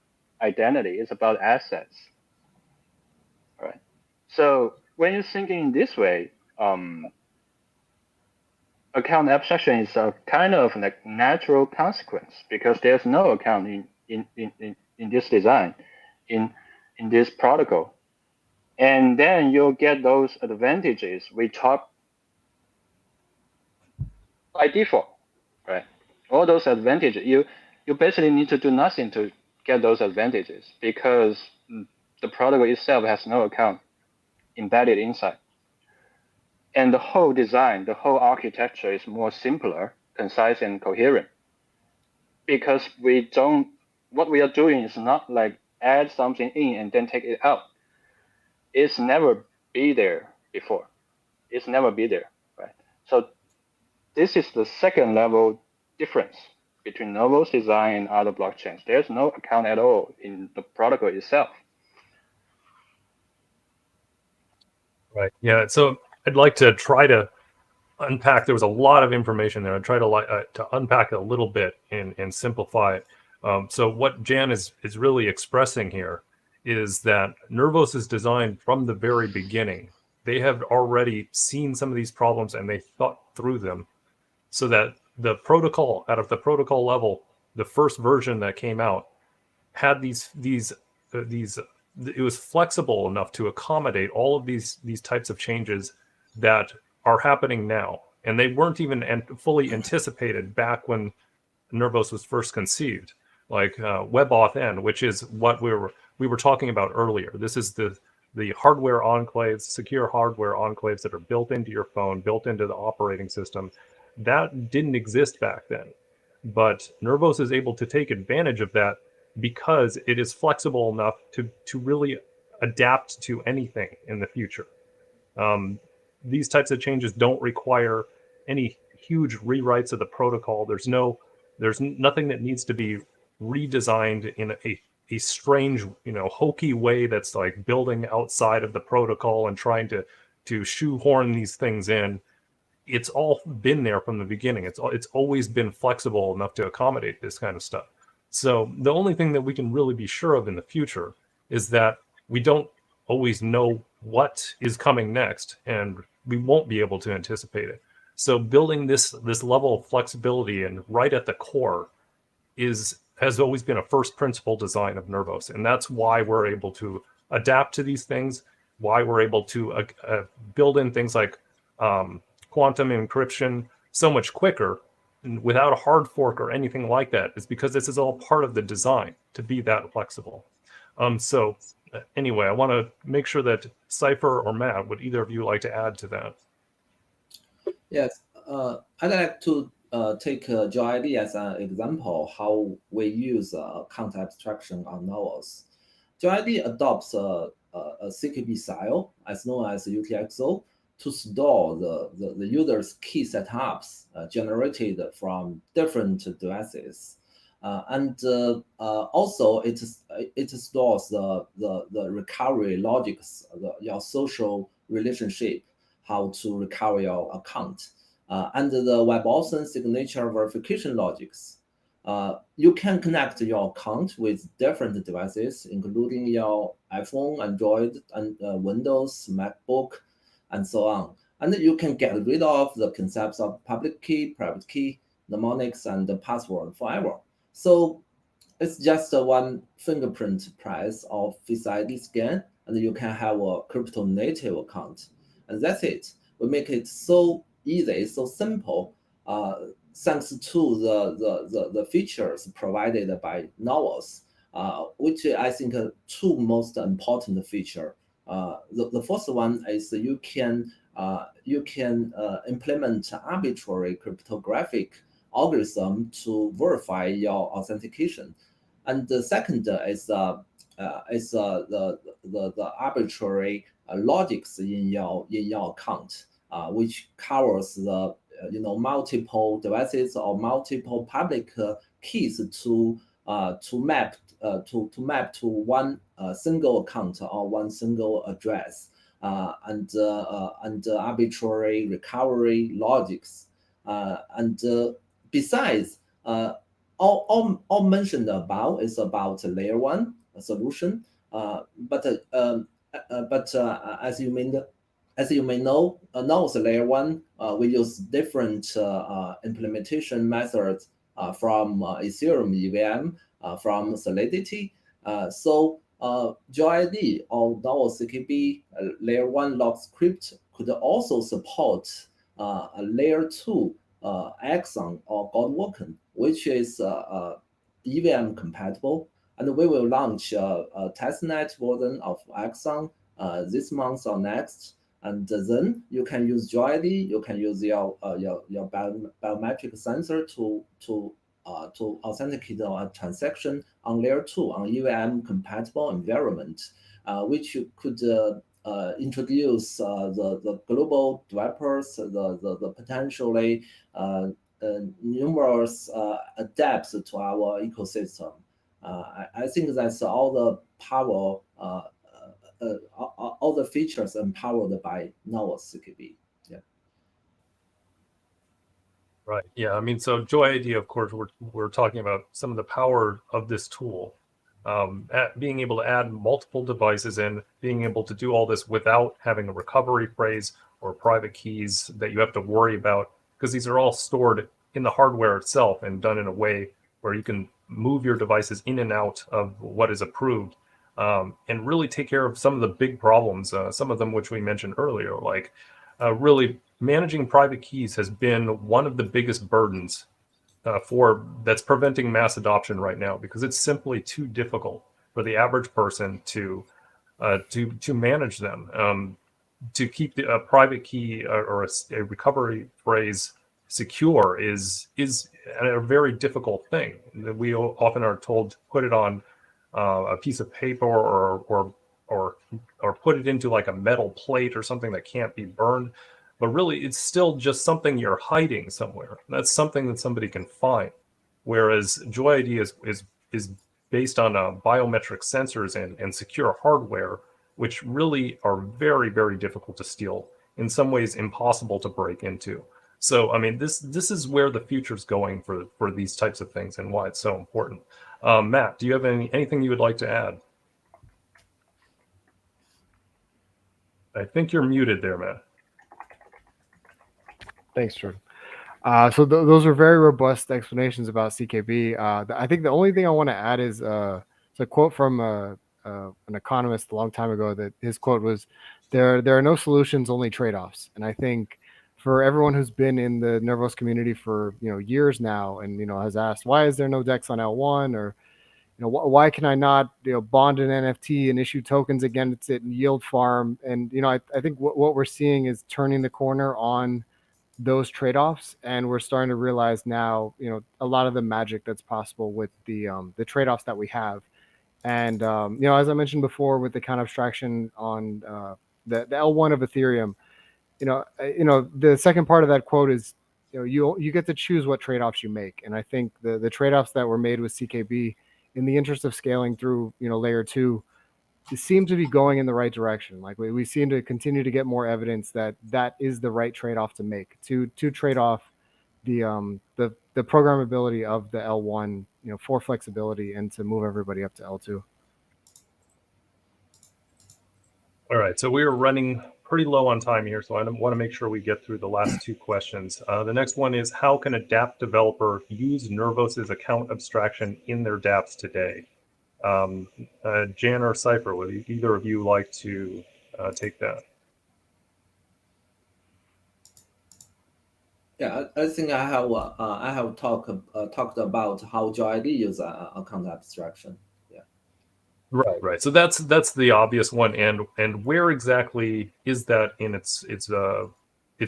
identity. It's about assets, right? So when you're thinking in this way, account abstraction is a kind of like natural consequence because there's no account in this design, in this protocol. And then you'll get those advantages we talk by default, right? All those advantages, you basically need to do nothing to get those advantages because the protocol itself has no account embedded inside. And the whole design, the whole architecture is more simpler, concise, and coherent. Because what we are doing is not like add something in and then take it out. It's never be there before. It's never be there, right? So this is the second level difference. between Nervos design and other blockchains. There's no account at all in the protocol itself. Right. Yeah. So I'd like to try to unpack. There was a lot of information there. I'd try to unpack it a little bit and simplify it. So what Jan is really expressing here is that Nervos is designed from the very beginning. They have already seen some of these problems and they thought through them, so that the protocol, out of the protocol level, the first version that came out had these it was flexible enough to accommodate all of these types of changes that are happening now, and they weren't even fully anticipated back when Nervos was first conceived, like WebAuthn, which is what we were talking about earlier. This is the hardware enclaves, secure hardware enclaves that are built into your phone, built into the operating system. That didn't exist back then, but Nervos is able to take advantage of that because it is flexible enough to really adapt to anything in the future. These types of changes don't require any huge rewrites of the protocol. There's nothing that needs to be redesigned in a strange, hokey way that's like building outside of the protocol and trying to shoehorn these things in. It's all been there from the beginning. It's always been flexible enough to accommodate this kind of stuff. So the only thing that we can really be sure of in the future is that we don't always know what is coming next, and we won't be able to anticipate it. So building this level of flexibility and right at the core has always been a first principle design of Nervos, and that's why we're able to adapt to these things, why we're able to build in things like quantum encryption so much quicker without a hard fork or anything like that, is because this is all part of the design to be that flexible. So anyway, I want to make sure that Cipher or Matt, would either of you like to add to that? Yes, I'd like to take JoyID as an example how we use account abstraction on Nervos. JoyID adopts a CKB style, as known as UTXO, to store the user's key setups generated from different devices. And also it stores the recovery logics, your social relationship, how to recover your account. And the WebAuthn signature verification logics. You can connect your account with different devices, including your iPhone, Android, and Windows, MacBook, and so on. And you can get rid of the concepts of public key, private key, mnemonics, and the password forever. So it's just one fingerprint press or Face ID scan, and you can have a crypto native account. And that's it. We make it so easy, so simple, thanks to the features provided by Nervos, which I think are two most important feature. The first one is you can implement arbitrary cryptographic algorithm to verify your authentication, and the second is the arbitrary logics in your account, which covers the multiple devices or multiple public keys to map to one single account or one single address, and arbitrary recovery logics, and besides, all mentioned above is about layer one solution, but as you may know, Nervos layer one, we use different implementation methods from Ethereum EVM, from Solidity. So JoyID or Nervos CKB layer one log script could also support a layer two Axon or Goldwalken, which is EVM compatible. And we will launch a testnet version of Axon this month or next. And then you can use JoyID. You can use your biometric sensor to authenticate a transaction on layer 2 on EVM compatible environment, which you could introduce the global developers, the potentially numerous depths to our ecosystem. I think that's all the power, all the features empowered by Nervos CKB. Yeah. Right. Yeah. I mean, so JoyID, of course, we're talking about some of the power of this tool. Being able to add multiple devices and being able to do all this without having a recovery phrase or private keys that you have to worry about, because these are all stored in the hardware itself and done in a way where you can move your devices in and out of what is approved, and really take care of some of the big problems, some of them which we mentioned earlier, like really managing private keys has been one of the biggest burdens that's preventing mass adoption right now, because it's simply too difficult for the average person to manage them. To keep a private key or a recovery phrase secure is a very difficult thing. We often are told to put it on a piece of paper or put it into like a metal plate or something that can't be burned. But really, it's still just something you're hiding somewhere. That's something that somebody can find. Whereas JoyID is based on biometric sensors and secure hardware, which really are very, very difficult to steal. In some ways, impossible to break into. So, I mean, this is where the future's going for these types of things and why it's so important. Matt, do you have anything you would like to add? I think you're muted there, Matt. Thanks, Jordan. So those are very robust explanations about CKB. I think the only thing I want to add is it's a quote from an economist a long time ago. That his quote was, "There are no solutions, only trade-offs." And I think for everyone who's been in the Nervos community for years now, and has asked, why is there no DEX on L1, or why can I not bond an NFT and issue tokens against it and yield farm? And I think what we're seeing is turning the corner on those trade-offs, and we're starting to realize now a lot of the magic that's possible with the trade-offs that we have. And as I mentioned before, with the account abstraction on the L1 of Ethereum, the second part of that quote is you get to choose what trade-offs you make. And I think the trade-offs that were made with CKB in the interest of scaling through layer 2 seem to be going in the right direction. Like we seem to continue to get more evidence that is the right trade-off to make, to trade off the programmability of the L1 for flexibility, and to move everybody up to L2. All right, so we are running pretty low on time here, so I want to make sure we get through the last two questions. The next one is, how can a dApp developer use Nervos's account abstraction in their dApps today? Jan or Cipher, would either of you like to take that? Yeah, I think I have talked about how JoyID use account abstraction. Yeah. Right. So that's the obvious one, and where exactly is that in its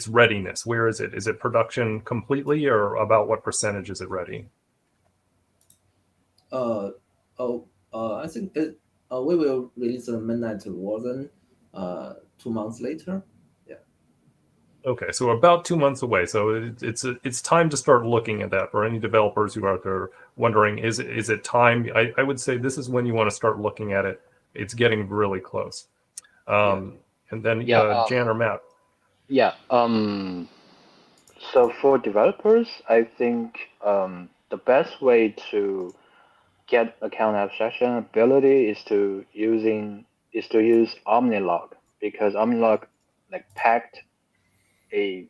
readiness? Where is it? Is it production completely, or about what percentage is it ready? I think we will release the mainnet version 2 months later. Yeah. Okay, so about 2 months away. So it's time to start looking at that for any developers who are out there wondering, is it time? I would say this is when you want to start looking at it. It's getting really close. And then Jan or Matt. Yeah. So for developers, I think the best way to get account abstraction ability is to use Omnilog, because Omnilog packed a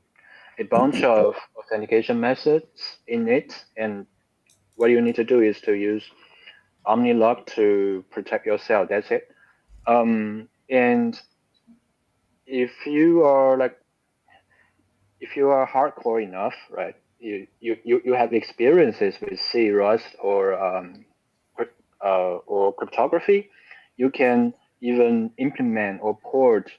bunch of authentication methods in it, and what you need to do is to use Omnilog to protect yourself. That's it. And if you are hardcore enough, right? You have experiences with C, Rust, or cryptography, you can even implement or port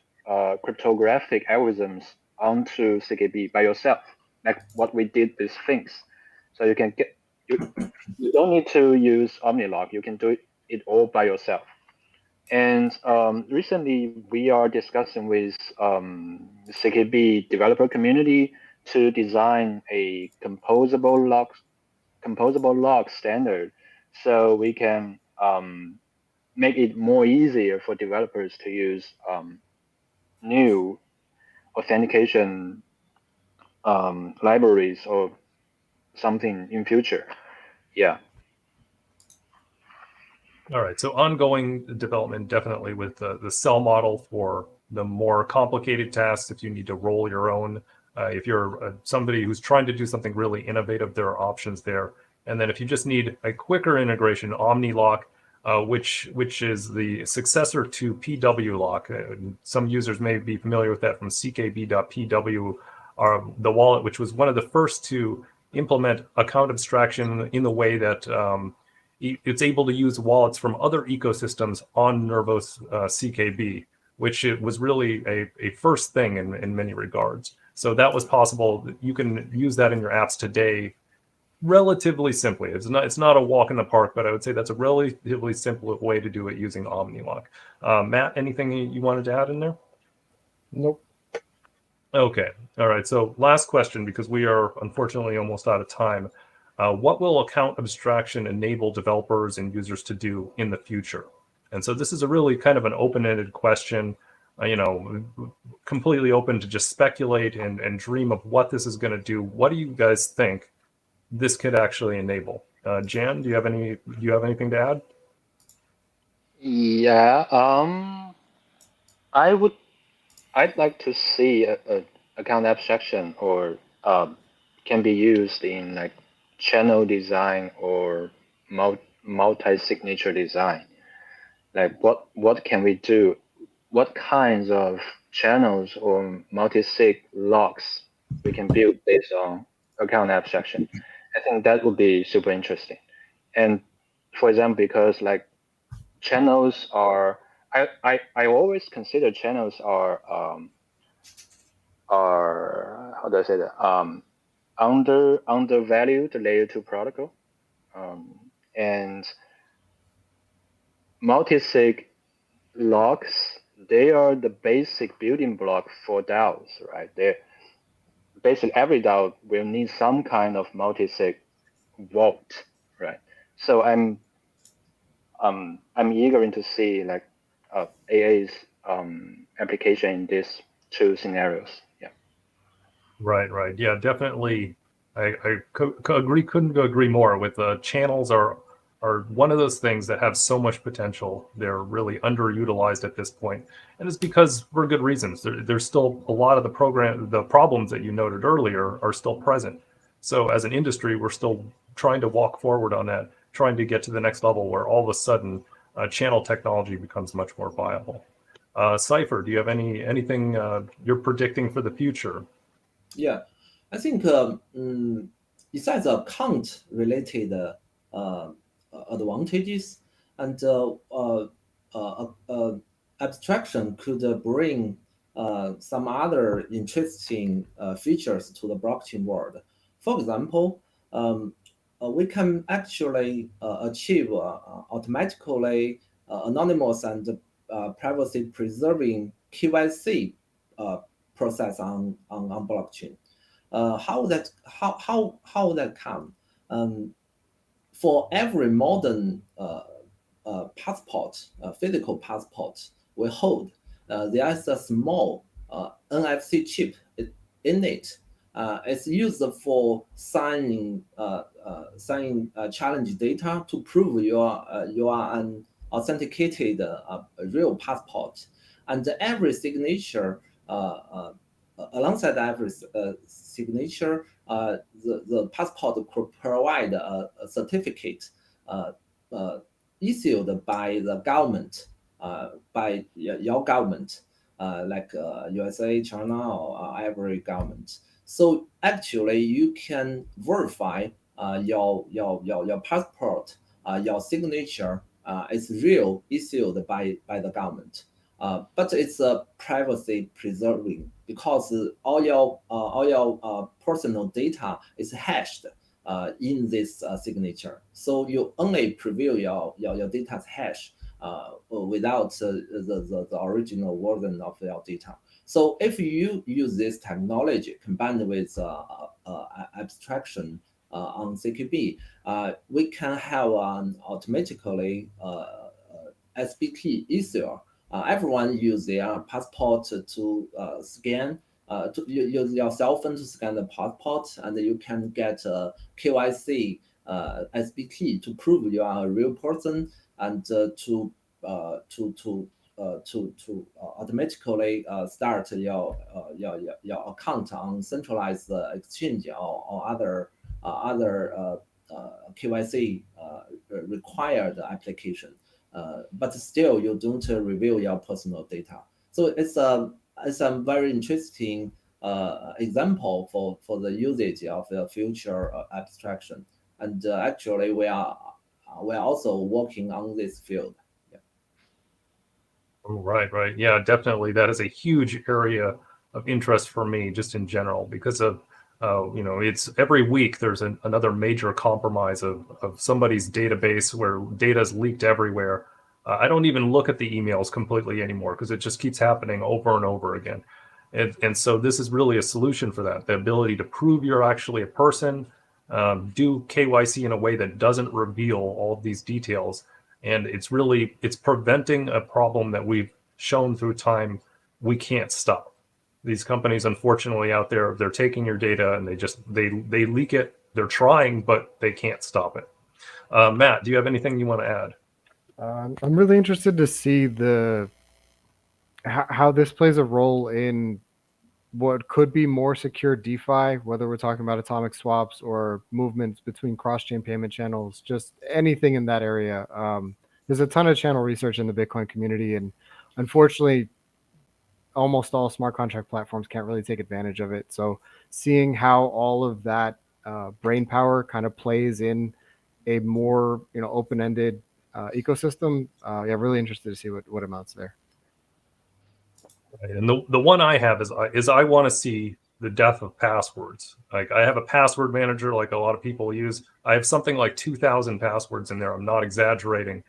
cryptographic algorithms onto CKB by yourself, like what we did with Sphinx. So you can you don't need to use Omnilog. You can do it all by yourself. And recently we are discussing with CKB developer community to design a composable lock standard, so we can make it more easier for developers to use new authentication libraries or something in future. Yeah. All right, so ongoing development definitely with the cell model for the more complicated tasks. If you need to roll your own, if you're somebody who's trying to do something really innovative, there are options there. And then if you just need a quicker integration, OmniLock, which is the successor to PW Lock. Some users may be familiar with that from CKB.pw, the wallet, which was one of the first to implement account abstraction in the way that it's able to use wallets from other ecosystems on Nervos CKB, which it was really a first thing in many regards. So that was possible. You can use that in your apps today relatively simply. It's not a walk in the park, but I would say that's a relatively simple way to do it using OmniLock. Matt, anything you wanted to add in there? Nope. Okay. All right. So last question, because we are unfortunately almost out of time. What will account abstraction enable developers and users to do in the future? And so this is a really kind of an open-ended question, completely open to just speculate and dream of what this is going to do. What do you guys think this could actually enable? Jan, do you have anything to add? Yeah. I'd like to see a account abstraction or can be used in like channel design or multi-signature design. Like what can we do? What kinds of channels or multi-sig locks we can build based on account abstraction? I think that would be super interesting. And for example, because like channels are, I always consider channels are how do I say that? Undervalued layer 2 protocol. And multi-sig locks, they are the basic building block for DAOs, right? They're basically every DAO will need some kind of multi-sig vault, right? So I'm eager to see like AA's application in these two scenarios. Yeah. Right. Yeah, definitely. I couldn't agree more with channels are one of those things that have so much potential. They're really underutilized at this point. And it's because for good reasons. There's still a lot of the problems that you noted earlier are still present. So as an industry, we're still trying to walk forward on that, trying to get to the next level where all of a sudden channel technology becomes much more viable. Cipher, do you have anything you're predicting for the future? Yeah, I think besides account-related advantages, and abstraction could bring some other interesting features to the blockchain world. For example, we can actually achieve automatically anonymous and privacy-preserving KYC process on blockchain. How that come? For every modern passport, physical passport we hold, there is a small NFC chip in it. It's used for signing challenge data to prove you are an authenticated real passport, and every signature. Alongside every signature, the passport could provide a certificate issued by the government, by your government, like USA, China, or every government. So actually, you can verify your passport, your signature is real, issued by the government. But it's privacy preserving because all your personal data is hashed in this signature. So you only preview your data's hash without the original version of your data. So if you use this technology combined with abstraction on CKB, we can have an automatically SBT easier. Everyone use their passport to scan, to use your cell phone to scan the passport, and you can get a KYC SBT to prove you are a real person, and to automatically start your account on centralized exchange or other KYC required application. But still you don't reveal your personal data. So it's a very interesting example for the usage of the future abstraction. And actually we are also working on this field. Yeah. Oh, right. Yeah, definitely. That is a huge area of interest for me, just in general, because of it's every week there's another major compromise of somebody's database where data is leaked everywhere. I don't even look at the emails completely anymore because it just keeps happening over and over again. And so this is really a solution for that, the ability to prove you're actually a person, do KYC in a way that doesn't reveal all of these details. And it's preventing a problem that we've shown through time we can't stop. These companies, unfortunately, out there, they're taking your data and they leak it. They're trying, but they can't stop it. Matt, do you have anything you want to add? I'm really interested to see how this plays a role in what could be more secure DeFi, whether we're talking about atomic swaps or movements between cross-chain payment channels, just anything in that area. There's a ton of channel research in the Bitcoin community, and unfortunately, almost all smart contract platforms can't really take advantage of it. So seeing how all of that brain power kind of plays in a more open-ended ecosystem, really interested to see what amounts there. Right. And the one I have is I want to see the death of passwords. Like, I have a password manager like a lot of people use. I have something like 2,000 passwords in there. I'm not exaggerating.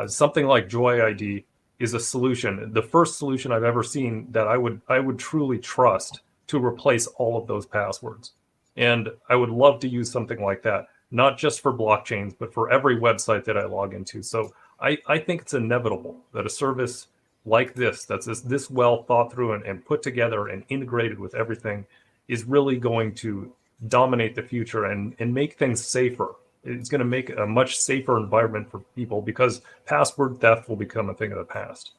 Something like JoyID is a solution, the first solution I've ever seen that I would truly trust to replace all of those passwords. And I would love to use something like that, not just for blockchains, but for every website that I log into. So I think it's inevitable that a service like this, that's this well thought through and put together and integrated with everything, is really going to dominate the future and make things safer. It's going to make a much safer environment for people because password theft will become a thing of the past.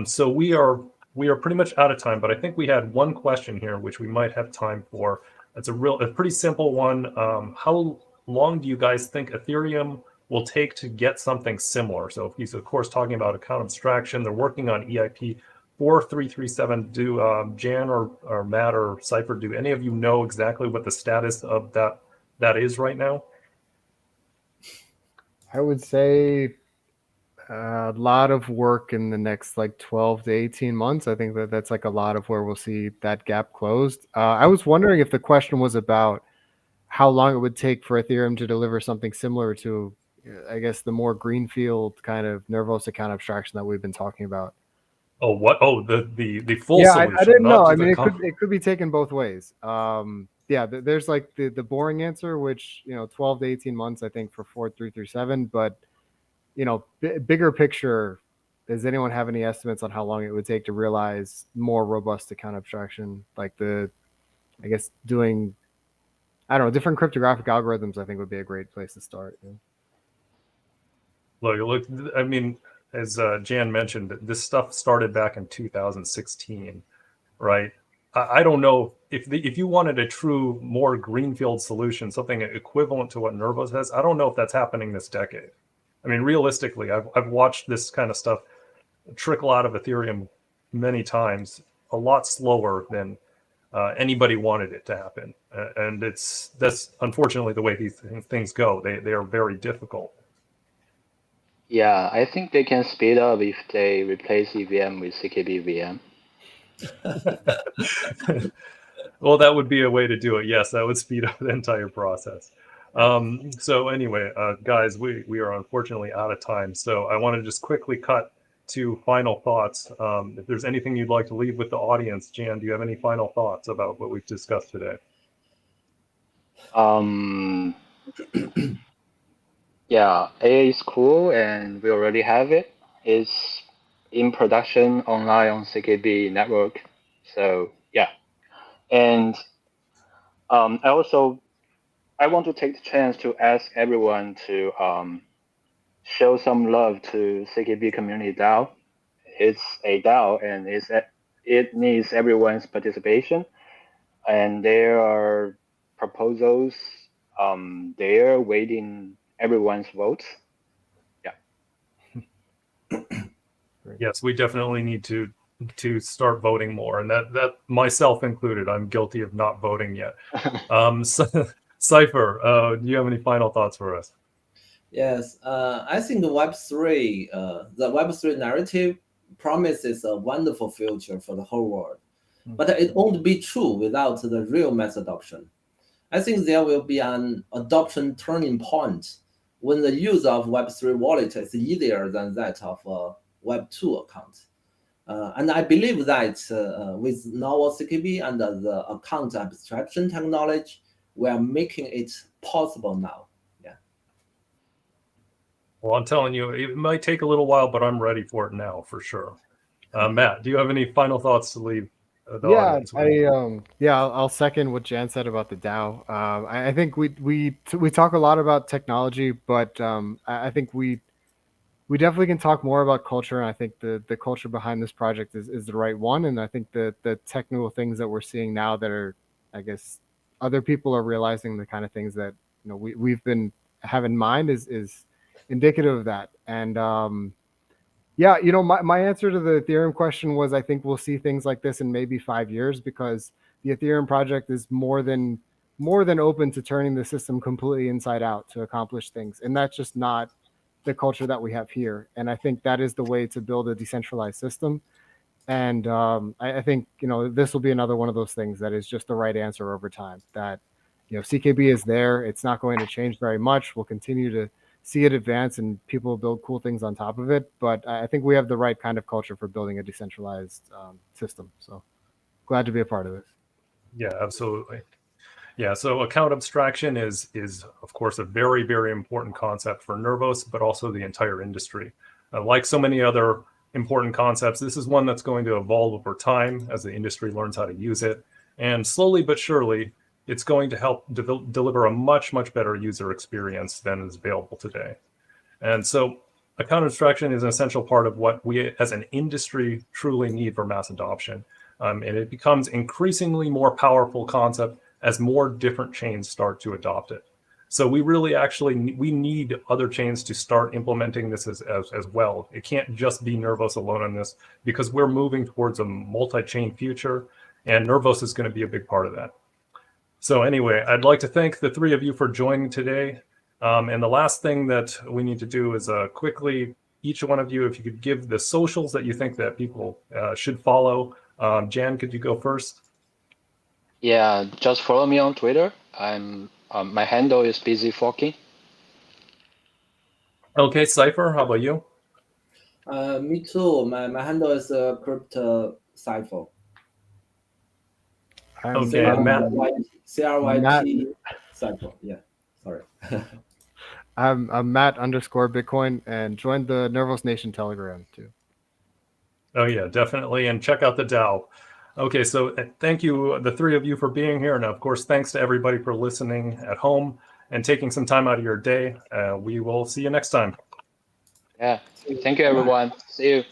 So we are pretty much out of time, but I think we had one question here which we might have time for. It's a pretty simple one. How long do you guys think Ethereum will take to get something similar? So if he's of course talking about account abstraction, they're working on EIP 4337. Do Jan or Matt or Cipher, do any of you know exactly what the status of that is right now? I would say a lot of work in the next 12 to 18 months. I think that's a lot of where we'll see that gap closed. I was wondering if the question was about how long it would take for Ethereum to deliver something similar to, I guess, the more greenfield kind of Nervos account abstraction that we've been talking about. Oh, what? Oh, the full solution. I didn't know. I mean, it could be taken both ways. There's the boring answer, which 12 to 18 months, I think, for 4337. But bigger picture, does anyone have any estimates on how long it would take to realize more robust account abstraction? Doing, I don't know, different cryptographic algorithms, I think would be a great place to start. Look, I mean, as Jan mentioned, this stuff started back in 2016, right? I don't know if you wanted a true, more greenfield solution, something equivalent to what Nervos has, I don't know if that's happening this decade. I mean, realistically, I've watched this kind of stuff trickle out of Ethereum many times, a lot slower than anybody wanted it to happen. And that's unfortunately the way these things go. They are very difficult. Yeah, I think they can speed up if they replace EVM with CKB VM. Well, that would be a way to do it. Yes, that would speed up the entire process. So anyway, guys, we are unfortunately out of time. So I want to just quickly cut to final thoughts. If there's anything you'd like to leave with the audience, Jan, do you have any final thoughts about what we've discussed today? Yeah, AA is cool, and we already have it. It's in production online on CKB network. So yeah, and I want to take the chance to ask everyone to show some love to CKB Community DAO. It's a DAO, and it needs everyone's participation. And there are proposals there waiting everyone's votes. Yeah. Yes, we definitely need to start voting more, and that myself included. I'm guilty of not voting yet. Cipher, do you have any final thoughts for us? Yes, I think the Web3 narrative promises a wonderful future for the whole world, but it won't be true without the real mass adoption. I think there will be an adoption turning point when the use of Web3 wallet is easier than that of a Web2 account. And I believe that with Nervos CKB and the account abstraction technology, we are making it possible now. Yeah. Well, I'm telling you, it might take a little while, but I'm ready for it now for sure. Matt, do you have any final thoughts to leave the audience with? I'll second what Jan said about the DAO. I think we talk a lot about technology, but I think we definitely can talk more about culture. And I think the culture behind this project is the right one. And I think the technical things that we're seeing now that are, I guess, other people are realizing the kind of things that we've been have in mind is indicative of that. And my answer to the Ethereum question was I think we'll see things like this in maybe 5 years, because the Ethereum project is more than open to turning the system completely inside out to accomplish things. And that's just not the culture that we have here. And I think that is the way to build a decentralized system. And I think, this will be another one of those things that is just the right answer over time, that, CKB is there. It's not going to change very much. We'll continue to see it advance and people will build cool things on top of it. But I think we have the right kind of culture for building a decentralized system. So glad to be a part of this. Yeah, absolutely. Yeah, so account abstraction is of course a very, very important concept for Nervos, but also the entire industry. Like so many other important concepts, this is one that's going to evolve over time as the industry learns how to use it. And slowly but surely, it's going to help deliver a much, much better user experience than is available today. And so account abstraction is an essential part of what we as an industry truly need for mass adoption. And it becomes increasingly more powerful concept as more different chains start to adopt it. So we really we need other chains to start implementing this as well. It can't just be Nervos alone on this, because we're moving towards a multi-chain future, and Nervos is going to be a big part of that. So anyway, I'd like to thank the three of you for joining today. And the last thing that we need to do is quickly, each one of you, if you could give the socials that you think that people should follow. Jan, could you go first? Yeah, just follow me on Twitter. My handle is busyforking. Okay, Cipher, how about you? Me too. My handle is crypto Cipher. Okay, Matt. CRYT Cipher. Yeah, sorry. I'm Matt_Bitcoin, and join the Nervos Nation Telegram too. Oh yeah, definitely, and check out the DAO. Okay, so thank you, the three of you, for being here. And of course, thanks to everybody for listening at home and taking some time out of your day. We will see you next time. Yeah, thank you, everyone. See you.